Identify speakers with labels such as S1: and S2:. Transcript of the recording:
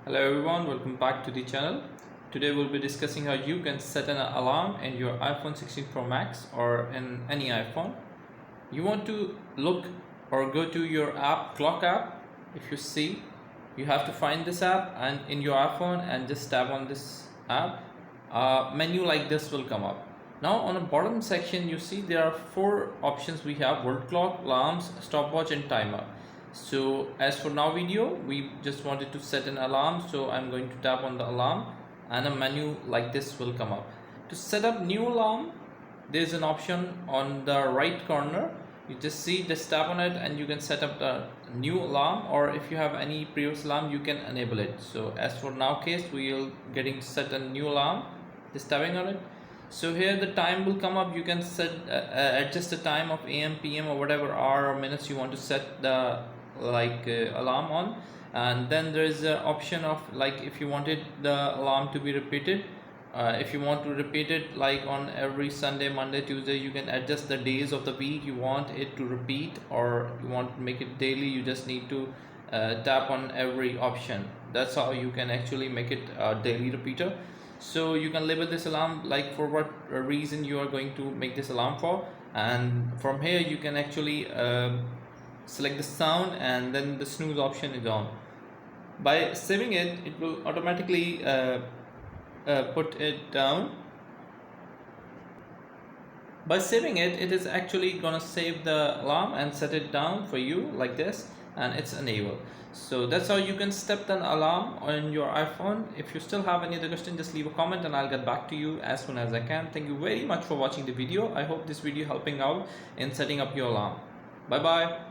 S1: Hello everyone, welcome back to the channel. Today we'll be discussing how you can set an alarm in your iPhone 16 Pro Max or in any iPhone. You want to look or go to your app, clock app. If you see, you have to find this app and in your iPhone and just tap on this app. A menu like this will come up. Now on the bottom section you see there are four options we have: world clock, alarms, stopwatch and timer. So as for now video, we just wanted to set an alarm, so I'm going to tap on the alarm and a menu like this will come up. To set up new alarm, there's an option on the right corner. You just tap on it and you can set up the new alarm, or if you have any previous alarm you can enable it. So as for now case, we'll getting set a new alarm, just tapping on it. So here the time will come up. You can set adjust the time of AM, PM or whatever hour or minutes you want to set the alarm on. And then there is an option of like if you wanted the alarm to be repeated, if you want to repeat it like on every Sunday, Monday, Tuesday, you can adjust the days of the week you want it to repeat, or you want to make it daily. You just need to tap on every option. That's how you can actually make it a daily repeater. So you can label this alarm like for what reason you are going to make this alarm for, and from here you can actually select the sound, and then the snooze option is on. By saving it, it will automatically put it down. By saving it, it is actually gonna save the alarm and set it down for you like this, and it's enabled. So that's how you can set an alarm on your iPhone. If you still have any other question, just leave a comment and I'll get back to you as soon as I can. Thank you very much for watching the video. I hope this video helping out in setting up your alarm. Bye bye.